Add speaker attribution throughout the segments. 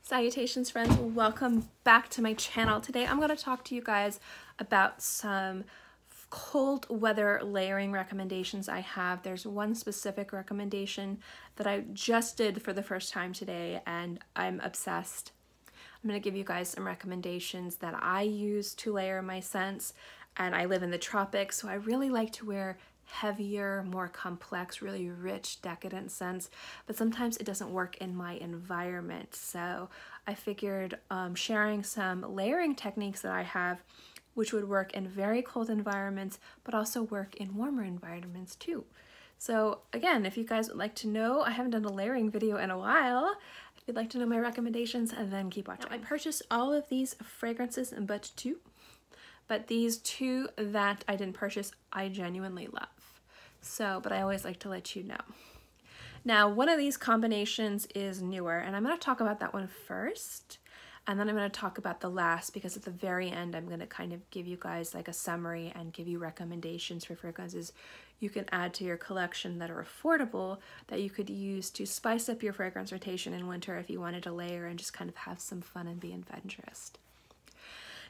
Speaker 1: Salutations friends, welcome back to my channel. Today I'm going to talk to you guys about some cold weather layering recommendations I have. There's one specific recommendation that I just did for the first time today and I'm obsessed. I'm going to give you guys some recommendations that I use to layer my scents, and I live in the tropics, so I really like to wear heavier, more complex, really rich, decadent scents, but sometimes it doesn't work in my environment. So I figured sharing some layering techniques that I have, which would work in very cold environments, but also work in warmer environments too. So again, if you guys would like to know, I haven't done a layering video in a while. If you'd like to know my recommendations, and then keep watching. Now, I purchased all of these fragrances but two. But these two that I didn't purchase, I genuinely love. So, but I always like to let you know. Now, one of these combinations is newer, and I'm going to talk about that one first, and then I'm going to talk about the last, because at the very end, I'm going to kind of give you guys like a summary and give you recommendations for fragrances you can add to your collection that are affordable, that you could use to spice up your fragrance rotation in winter if you wanted to layer and just kind of have some fun and be adventurous.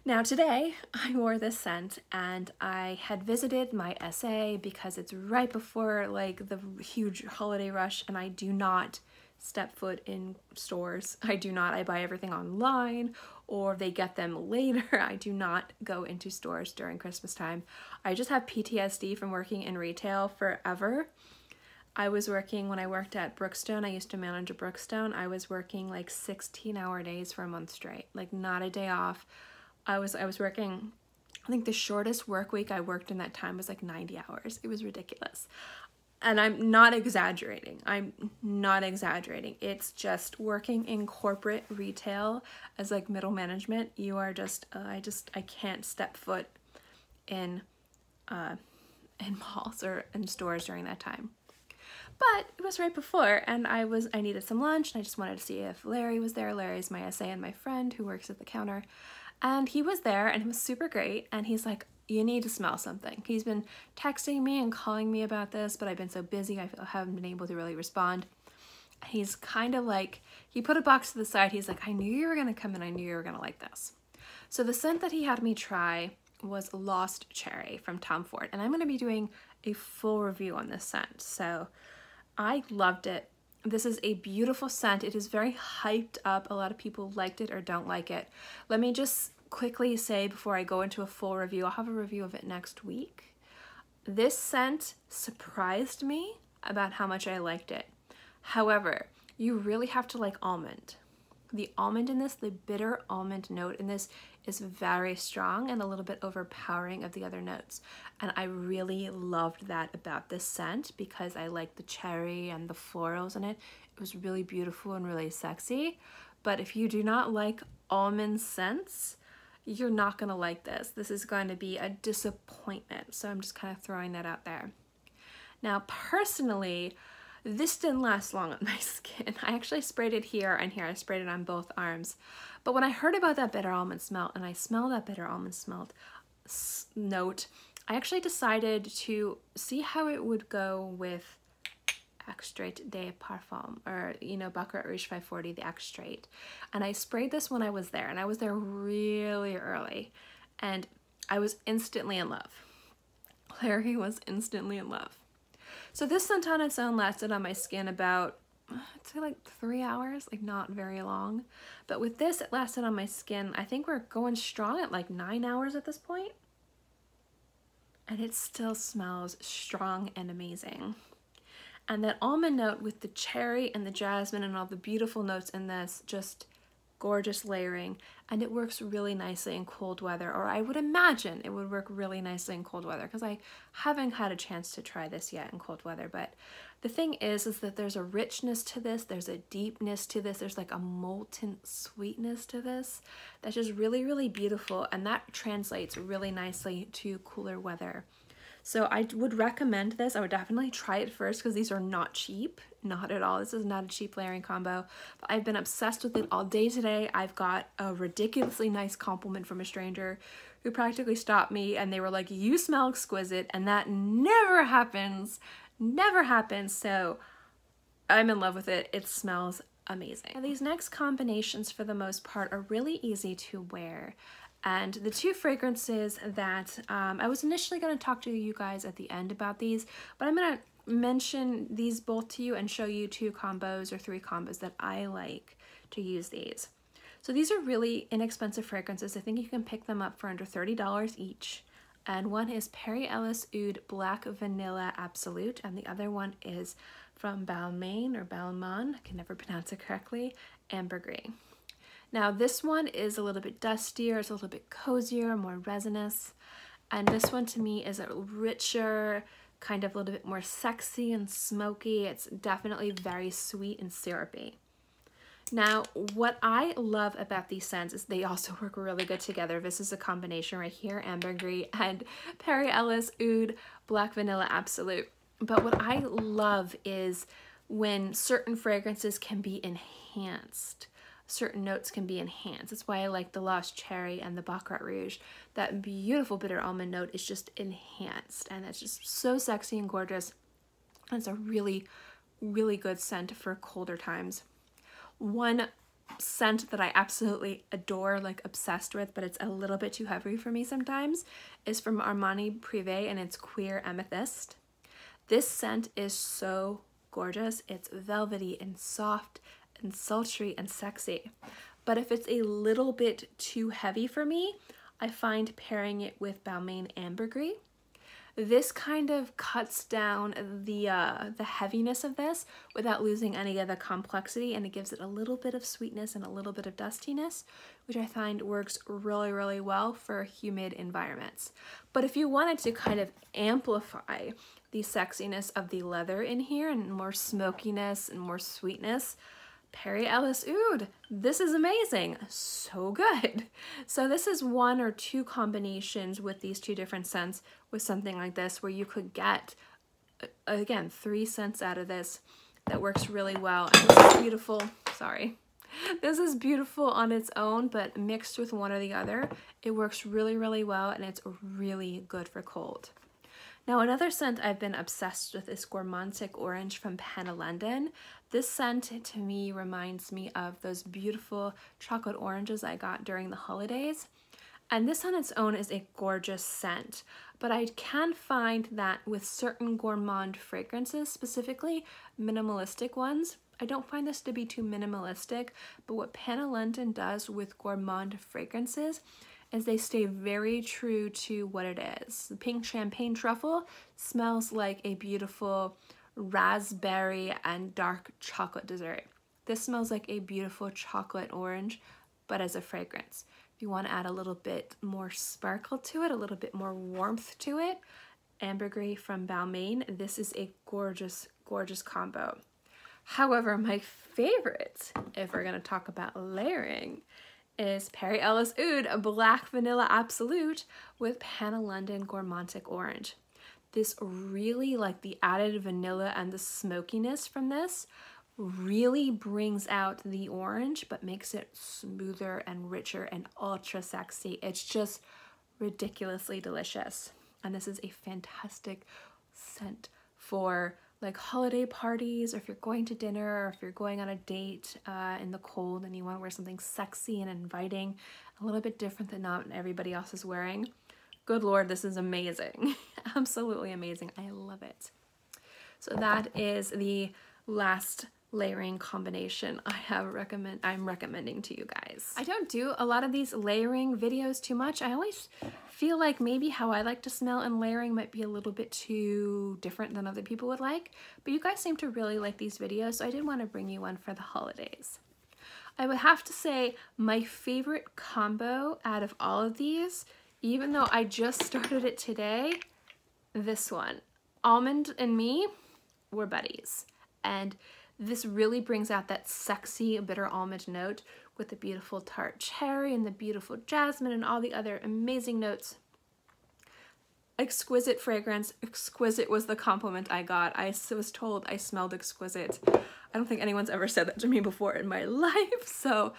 Speaker 1: Now today I wore this scent and I had visited my SA because it's right before like the huge holiday rush and I do not step foot in stores. I do not. I buy everything online or they get them later. I do not go into stores during Christmas time. I just have PTSD from working in retail forever. I was working, when I worked at Brookstone, I used to manage a Brookstone, I was working like 16-hour days for a month straight, like not a day off. I was working, I think the shortest work week I worked in that time was like 90 hours. It was ridiculous. And I'm not exaggerating. I'm not exaggerating. It's just working in corporate retail as like middle management. You are just, I can't step foot in malls or in stores during that time. But it was right before, and I needed some lunch and I just wanted to see if Larry was there. Larry's my SA and my friend who works at the counter. And he was there and it was super great, and he's like, you need to smell something. He's been texting me and calling me about this, but I've been so busy I haven't been able to really respond. He's kind of like, he put a box to the side, he's like, I knew you were gonna come and I knew you were gonna like this. So the scent that he had me try was Lost Cherry from Tom Ford, and I'm gonna be doing a full review on this scent. So I loved it. This is a beautiful scent. It is very hyped up. A lot of people liked it or don't like it. Let me just quickly say before I go into a full review, I'll have a review of it next week. This scent surprised me about how much I liked it. However, you really have to like almond. The almond in this, the bitter almond note in this is very strong and a little bit overpowering of the other notes. And I really loved that about this scent because I like the cherry and the florals in it. It was really beautiful and really sexy. But if you do not like almond scents, you're not gonna like this. This is going to be a disappointment. So I'm just kind of throwing that out there. Now, personally, this didn't last long on my skin. I actually sprayed it here and here. I sprayed it on both arms. But when I heard about that bitter almond smell and I smelled that bitter almond note, I actually decided to see how it would go with Extrait de Parfum, or Baccarat Rouge 540, the Extrait. And I sprayed this when I was there, and I was there really early, and I was instantly in love. Larry was instantly in love. So this scent on its own lasted on my skin about, I'd say like 3 hours, like not very long. But with this, it lasted on my skin, I think we're going strong at like 9 hours at this point. And it still smells strong and amazing. And that almond note with the cherry and the jasmine and all the beautiful notes in this, just gorgeous layering, and it works really nicely in cold weather, or I would imagine it would work really nicely in cold weather because I haven't had a chance to try this yet in cold weather. But the thing is that there's a richness to this, there's a deepness to this, there's like a molten sweetness to this that's just really, really beautiful, and that translates really nicely to cooler weather. So I would recommend this. I would definitely try it first because these are not cheap, not at all. This is not a cheap layering combo, but I've been obsessed with it all day today. I've got a ridiculously nice compliment from a stranger who practically stopped me and they were like, you smell exquisite, and that never happens, never happens. So I'm in love with it. It smells amazing. Now, these next combinations for the most part are really easy to wear. And the two fragrances that I was initially going to talk to you guys at the end about these, but I'm going to mention these both to you and show you 2 combos or 3 combos that I like to use these. So these are really inexpensive fragrances. I think you can pick them up for under $30 each. And one is Perry Ellis Oud Black Vanilla Absolute, and the other one is from Balmain or Balmain, I can never pronounce it correctly, Ambre Gris. Now this one is a little bit dustier, it's a little bit cozier, more resinous, and this one to me is a richer, kind of a little bit more sexy and smoky. It's definitely very sweet and syrupy. Now, what I love about these scents is they also work really good together. This is a combination right here, Ambre Gris and Perry Ellis Oud Black Vanilla Absolute. But what I love is when certain fragrances can be enhanced. Certain notes can be enhanced. That's why I like the Lost Cherry and the Baccarat Rouge. That beautiful bitter almond note is just enhanced, and it's just so sexy and gorgeous. And it's a really, really good scent for colder times. One scent that I absolutely adore, like obsessed with, but it's a little bit too heavy for me sometimes, is from Armani Prive, and it's Cuir Amethyste. This scent is so gorgeous. It's velvety and soft and sultry and sexy. But if it's a little bit too heavy for me, I find pairing it with Balmain Ambre Gris. This kind of cuts down the heaviness of this without losing any of the complexity, and it gives it a little bit of sweetness and a little bit of dustiness, which I find works really, really well for humid environments. But if you wanted to kind of amplify the sexiness of the leather in here and more smokiness and more sweetness, Perry Ellis Oud, this is amazing, so good. So this is 1 or 2 combinations with these 2 different scents with something like this, where you could get, again, 3 scents out of this that works really well. And this is beautiful, sorry. This is beautiful on its own, but mixed with one or the other, it works really, really well, and it's really good for cold. Now, another scent I've been obsessed with is Gourmantic Orange from Panah London. This scent to me reminds me of those beautiful chocolate oranges I got during the holidays. And this on its own is a gorgeous scent, but I can find that with certain gourmand fragrances, specifically minimalistic ones, I don't find this to be too minimalistic, but what Panah London does with gourmand fragrances is they stay very true to what it is. The pink champagne truffle smells like a beautiful raspberry and dark chocolate dessert. This smells like a beautiful chocolate orange, but as a fragrance. If you want to add a little bit more sparkle to it, a little bit more warmth to it, Ambre Gris from Balmain, this is a gorgeous, gorgeous combo. However, my favorite, if we're going to talk about layering, is Perry Ellis Oud Black Vanilla Absolute with Panah London Gourmantic Orange. This really, like the added vanilla and the smokiness from this, really brings out the orange, but makes it smoother and richer and ultra sexy. It's just ridiculously delicious. And this is a fantastic scent for like holiday parties, or if you're going to dinner, or if you're going on a date in the cold and you want to wear something sexy and inviting, a little bit different than not everybody else is wearing. Good Lord, this is amazing. Absolutely amazing. I love it. So that is the last layering combination I'm recommending to you guys. I don't do a lot of these layering videos too much. I always feel like maybe how I like to smell and layering might be a little bit too different than other people would like, but you guys seem to really like these videos, so I did want to bring you one for the holidays. I would have to say my favorite combo out of all of these, even though I just started it today, this one. Almond and me were buddies, and this really brings out that sexy bitter almond note with the beautiful tart cherry and the beautiful jasmine and all the other amazing notes. Exquisite fragrance. Exquisite was the compliment I got. I was told I smelled exquisite. I don't think anyone's ever said that to me before in my life, so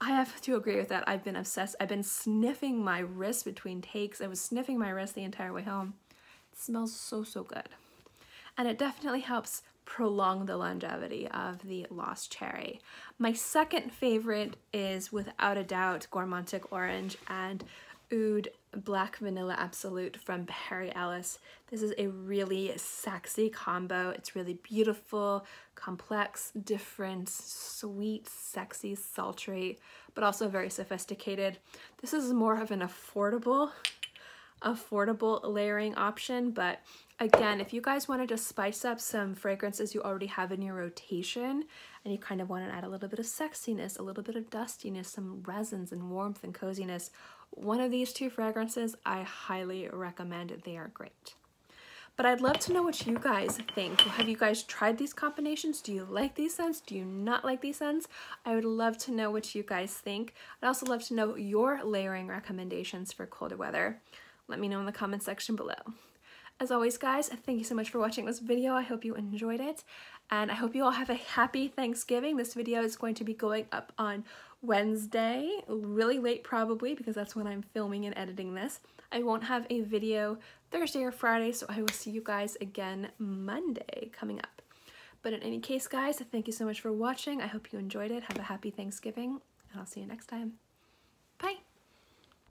Speaker 1: I have to agree with that. I've been obsessed. I've been sniffing my wrist between takes. I was sniffing my wrist the entire way home. It smells so, so good. And it definitely helps prolong the longevity of the Lost Cherry. My second favorite is without a doubt Gourmantic Orange and Oud Black Vanilla Absolute from Ellis. This is a really sexy combo. It's really beautiful, complex, different, sweet, sexy, sultry, but also very sophisticated. This is more of an affordable layering option, but again, if you guys wanted to spice up some fragrances you already have in your rotation and you kind of want to add a little bit of sexiness, a little bit of dustiness, some resins and warmth and coziness, one of these two fragrances I highly recommend. They are great. But I'd love to know what you guys think. Have you guys tried these combinations? Do you like these scents? Do you not like these scents? I would love to know what you guys think. I'd also love to know your layering recommendations for colder weather. Let me know in the comment section below. As always, guys, thank you so much for watching this video. I hope you enjoyed it, and I hope you all have a happy Thanksgiving. This video is going to be going up on Wednesday, really late probably, because that's when I'm filming and editing this. I won't have a video Thursday or Friday, so I will see you guys again Monday coming up. But in any case, guys, thank you so much for watching. I hope you enjoyed it. Have a happy Thanksgiving, and I'll see you next time. Bye!